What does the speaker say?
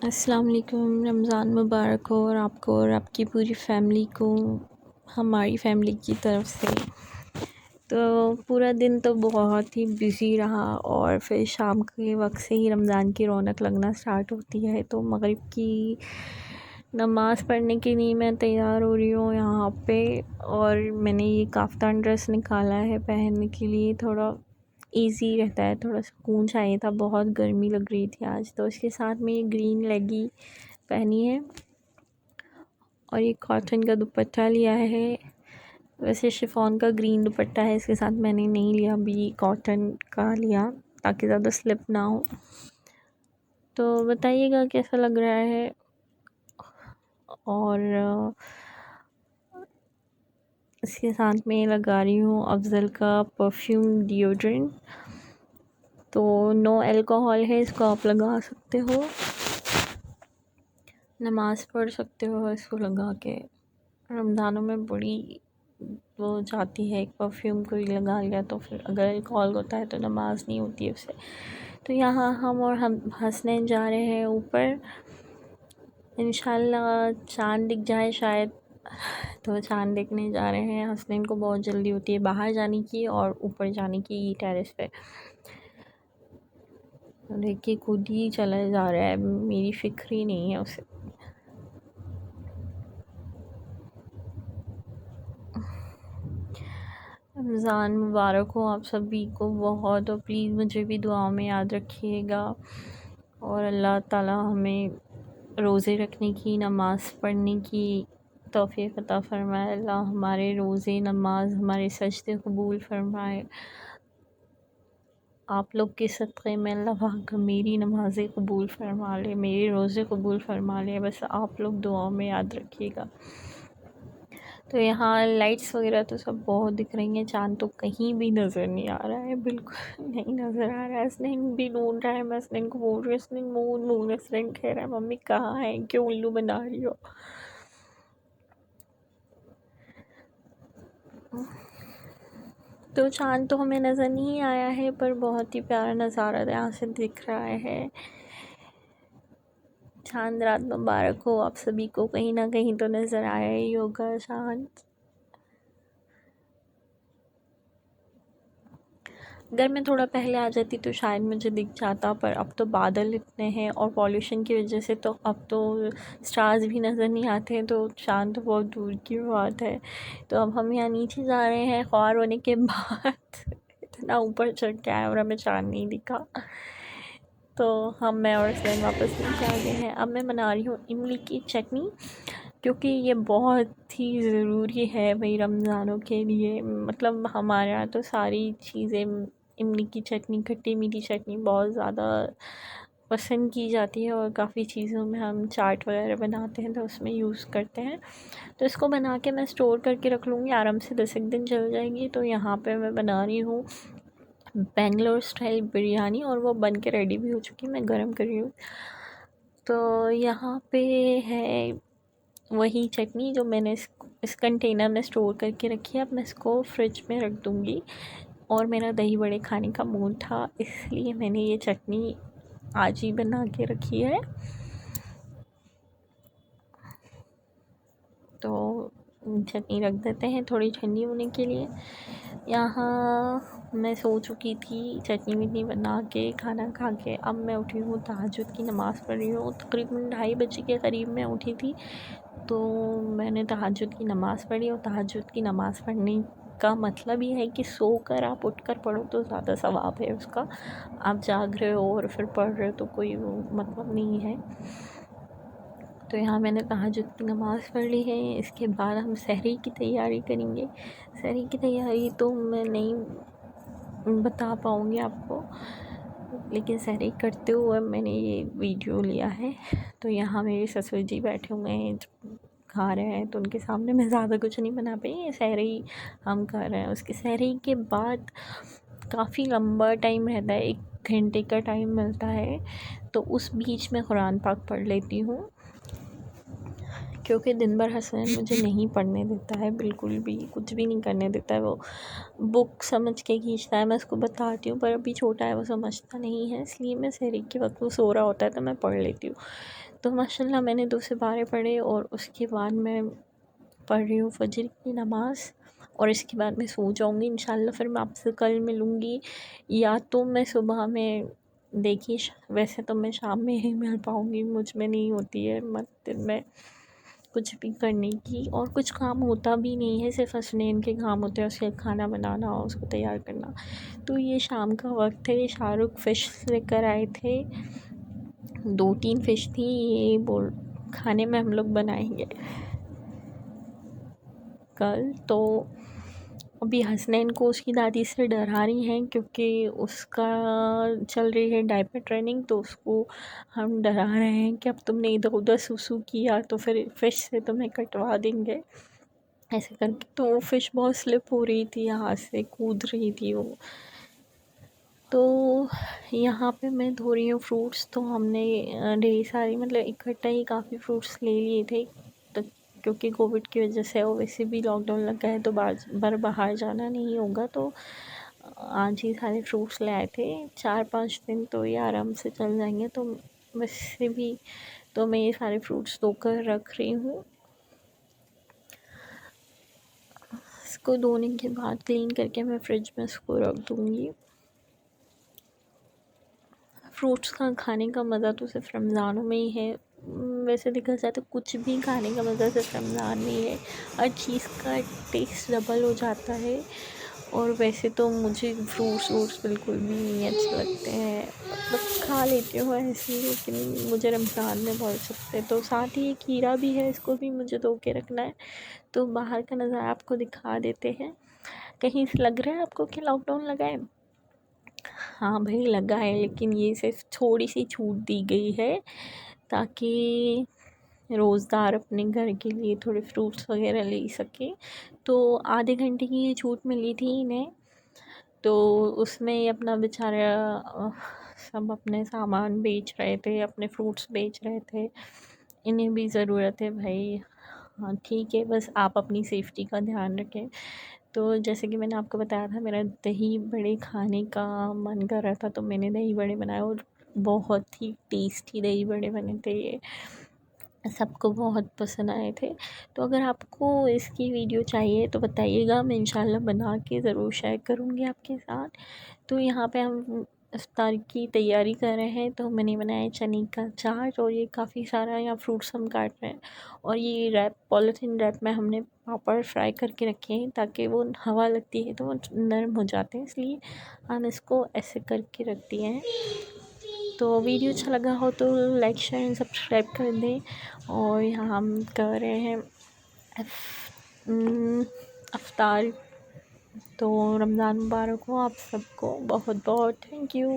अस्सलाम वालेकुम। रमज़ान मुबारक हो और आपको और आपकी पूरी फ़ैमिली को हमारी फ़ैमिली की तरफ़ से। तो पूरा दिन तो बहुत ही बिज़ी रहा और फिर शाम के वक्त से ही रमज़ान की रौनक लगना स्टार्ट होती है। तो मग़रिब की नमाज़ पढ़ने के लिए मैं तैयार हो रही हूँ यहाँ पे, और मैंने ये काफ्तान ड्रेस निकाला है पहनने के लिए। थोड़ा इजी रहता है, थोड़ा सुकून चाहिए था, बहुत गर्मी लग रही थी आज। तो इसके साथ में ये ग्रीन लेगी पहनी है और ये कॉटन का दुपट्टा लिया है। वैसे शिफॉन का ग्रीन दुपट्टा है, इसके साथ मैंने नहीं लिया, अभी कॉटन का लिया ताकि ज़्यादा स्लिप ना हो। तो बताइएगा कैसा लग रहा है। और इसके साथ में लगा रही हूँ अफ़ज़ल का परफ्यूम डिओड्रेंट। तो नो अल्कोहल है, इसको आप लगा सकते हो, नमाज़ पढ़ सकते हो इसको लगा के। रमज़ानों में बड़ी वो जाती है, एक परफ्यूम कोई लगा लिया तो फिर अगर अल्कोहल होता है तो नमाज़ नहीं होती है उससे। तो यहाँ हम हसनैन जा रहे हैं ऊपर, इंशाल्लाह चाँद दिख जाए शायद। तो चाँद देखने जा रहे हैं। हसनैन को बहुत जल्दी होती है बाहर जाने की और ऊपर जाने की टेरेस पे। देखिए खुद ही चला जा रहा है, मेरी फ़िक्र ही नहीं है उसे। रमज़ान मुबारक हो आप सभी को बहुत, और प्लीज़ मुझे भी दुआओं में याद रखिएगा। और अल्लाह ताला हमें रोज़े रखने की, नमाज़ पढ़ने की तौफ़ीक़ अता फ़रमाए। अल्लाह हमारे रोज़े, नमाज़, हमारे सजदे कबूल फ़रमाए। आप लोग के सदक़े में अल्लाह पाक मेरी नमाज़ें कबूल फ़रमा ले, मेरे रोज़े कबूल फ़रमा ले। बस आप लोग दुआओं में याद रखिएगा। तो यहाँ लाइट्स वगैरह तो सब बहुत दिख रही हैं, चाँद तो कहीं भी नज़र नहीं आ रहा है, बिल्कुल नहीं नज़र आ रहा है। हसनैन भी ढूंढ रहा है, मैं हसनैन को बोल रही हूँ हसनैन मून मून, हसनैन कह रहा है मम्मी कहाँ है, क्यों उल्लू बना रही हो। तो चाँद तो हमें नज़र नहीं आया है, पर बहुत ही प्यारा नज़ारा यहाँ से दिख रहा है। चाँद रात मुबारक हो आप सभी को, कहीं ना कहीं तो नज़र आया ही होगा चाँद। अगर मैं थोड़ा पहले आ जाती तो शायद मुझे दिख जाता, पर अब तो बादल इतने हैं और पॉल्यूशन की वजह से तो अब तो स्टार्स भी नज़र नहीं आते हैं, तो चाँद तो बहुत दूर की बात है। तो अब हम यहाँ नीचे जा रहे हैं ख्वार होने के बाद इतना ऊपर चढ़ के आए और हमें चाँद नहीं दिखा। तो मैं और हसनैन वापस नीचे आ गए हैं। अब मैं बना रही हूँ इमली की चटनी, क्योंकि ये बहुत ही ज़रूरी है भाई रमज़ानों के लिए। मतलब हमारे यहाँ तो सारी चीज़ें, इमली की चटनी, खट्टी मीठी चटनी बहुत ज़्यादा पसंद की जाती है, और काफ़ी चीज़ों में हम चाट वगैरह बनाते हैं तो उसमें यूज़ करते हैं। तो इसको बना के मैं स्टोर करके रख लूँगी, आराम से 10 एक दिन चल जाएगी। तो यहाँ पे मैं बना रही हूँ बेंगलोर स्टाइल बिरयानी, और वो बन के रेडी भी हो चुकी है, मैं गरम कर रही हूँ। तो यहाँ पे है वही चटनी जो मैंने इस कंटेनर में स्टोर करके रखी है। अब मैं इसको फ्रिज में रख दूँगी, और मेरा दही बड़े खाने का मूड था, इसलिए मैंने ये चटनी आज ही बना के रखी है। तो चटनी रख देते हैं थोड़ी ठंडी होने के लिए। यहाँ मैं सो चुकी थी चटनी वटनी बना के, खाना खा के। अब मैं उठी हूँ, तहज्जुद की नमाज़ पढ़ रही हूँ। तकरीबन 2:30 बजे के करीब मैं उठी थी, तो मैंने तहज्जुद की नमाज़ पढ़ी। और तहज्जुद की नमाज़ पढ़ने का मतलब ये है कि सोकर आप उठकर पढ़ो तो ज़्यादा सवाब है उसका। आप जाग रहे हो और फिर पढ़ रहे हो तो कोई वो मतलब नहीं है। तो यहाँ मैंने तहज्जुद की नमाज़ पढ़ ली है। इसके बाद हम सहरी की तैयारी करेंगे। सहरी की तैयारी तो मैं नहीं बता पाऊँगी आपको, लेकिन सहरी करते हुए मैंने ये वीडियो लिया है। तो यहाँ मेरे ससुर जी बैठे हुए हैं, खा रहे हैं, तो उनके सामने मैं ज़्यादा कुछ नहीं बना पाई, सहरी हम कर रहे हैं। उसकी सहरी के बाद काफ़ी लंबा टाइम रहता है, 1 घंटे का टाइम मिलता है, तो उस बीच में कुरान पाक पढ़ लेती हूँ, क्योंकि दिन भर हसनैन मुझे नहीं पढ़ने देता है, बिल्कुल भी कुछ भी नहीं करने देता है। वो बुक समझ के खींचता है, मैं उसको बताती हूँ, पर अभी छोटा है, वो समझता नहीं है, इसलिए मैं सहरी के वक्त वो सो रहा होता है तो मैं पढ़ लेती हूँ। तो माशाल्लाह मैंने 2 से 12 पढ़े और उसके बाद मैं पढ़ रही हूँ फ़जर की नमाज़ और इसके बाद मैं सो जाऊँगी इंशाल्लाह। फिर मैं आपसे कल मिलूँगी, या तो मैं सुबह में, देखिए वैसे तो मैं शाम में ही मिल पाऊँगी, मुझ में नहीं होती है हिम्मत दिन में कुछ भी करने की, और कुछ काम होता भी नहीं है, सिर्फ हसनैन के काम होते हैं, उसके खाना बनाना और उसको तैयार करना। तो ये शाम का वक्त है, शाहरुख फ़िश लेकर आए थे, 2-3 फ़िश थी, ये बोल खाने में हम लोग बनाएंगे कल। तो अभी हसनैन को उसकी दादी से डरा रही हैं, क्योंकि उसका चल रही है डायपर ट्रेनिंग, तो उसको हम डरा रहे हैं कि अब तुमने इधर उधर सुसु किया तो फिर फ़िश से तुम्हें कटवा देंगे, ऐसे करके। तो वो फ़िश बहुत स्लिप हो रही थी, यहाँ से कूद रही थी वो। तो यहाँ पे मैं धो रही हूँ फ्रूट्स। तो हमने ढेर सारी, मतलब इकट्ठा ही काफ़ी फ्रूट्स ले लिए थे, तो क्योंकि कोविड की वजह से और वैसे भी लॉकडाउन लगा है तो बार बाहर जाना नहीं होगा, तो आज ही सारे फ्रूट्स ले आए थे। 4-5 दिन तो ये आराम से चल जाएंगे, तो वैसे भी तो मैं ये सारे फ्रूट्स धोकर रख रही हूँ। इसको धोने के बाद क्लीन करके मैं फ्रिज में इसको रख दूँगी। फ्रूट्स का खाने का मज़ा तो सिर्फ रमज़ानों में ही है। वैसे देखा जाए तो कुछ भी खाने का मज़ा सिर्फ रमज़ान में ही है, हर चीज़ का टेस्ट डबल हो जाता है। और वैसे तो मुझे फ्रूट्स वूट्स बिल्कुल भी नहीं अच्छे लगते हैं, मतलब खा लेती हूँ ऐसे ही, लेकिन मुझे रमज़ान में बहुत अच्छे लगते हैं। तो साथ ही खीरा भी है, इसको भी मुझे धो के रखना है। तो बाहर का नज़ारा आपको दिखा देते हैं। कहीं से लग रहा है आपको कि लॉकडाउन लगा है? हाँ भाई लगा है, लेकिन ये सिर्फ थोड़ी सी छूट दी गई है, ताकि रोज़गार अपने घर के लिए थोड़े फ्रूट्स वगैरह ले सके। तो आधे घंटे की ये छूट मिली थी इन्हें, तो उसमें ये अपना बेचारा सब अपने सामान बेच रहे थे, अपने फ्रूट्स बेच रहे थे। इन्हें भी ज़रूरत है भाई। हाँ ठीक है, बस आप अपनी सेफ्टी का ध्यान रखें। तो जैसे कि मैंने आपको बताया था, मेरा दही बड़े खाने का मन कर रहा था, तो मैंने दही बड़े बनाए और बहुत ही टेस्टी दही बड़े बने थे ये, सबको बहुत पसंद आए थे। तो अगर आपको इसकी वीडियो चाहिए तो बताइएगा, मैं इंशाल्लाह बना के ज़रूर शेयर करूँगी आपके साथ। तो यहाँ पे हम इफ्तार की तैयारी कर रहे हैं, तो मैंने बनाया चने का चाट, और ये काफ़ी सारा यहाँ फ्रूट्स हम काट रहे हैं। और ये रैप, पॉलीथीन रैप में हमने पापड़ फ्राई करके रखे हैं, ताकि वो हवा लगती है तो वो नरम हो जाते हैं, इसलिए हम इसको ऐसे करके रख दिए हैं। तो वीडियो अच्छा लगा हो तो लाइक शेयर एंड सब्सक्राइब कर दें। और यहाँ हम कर रहे हैं अफ्तार। तो रमज़ान मुबारक हो आप सबको, बहुत बहुत थैंक यू।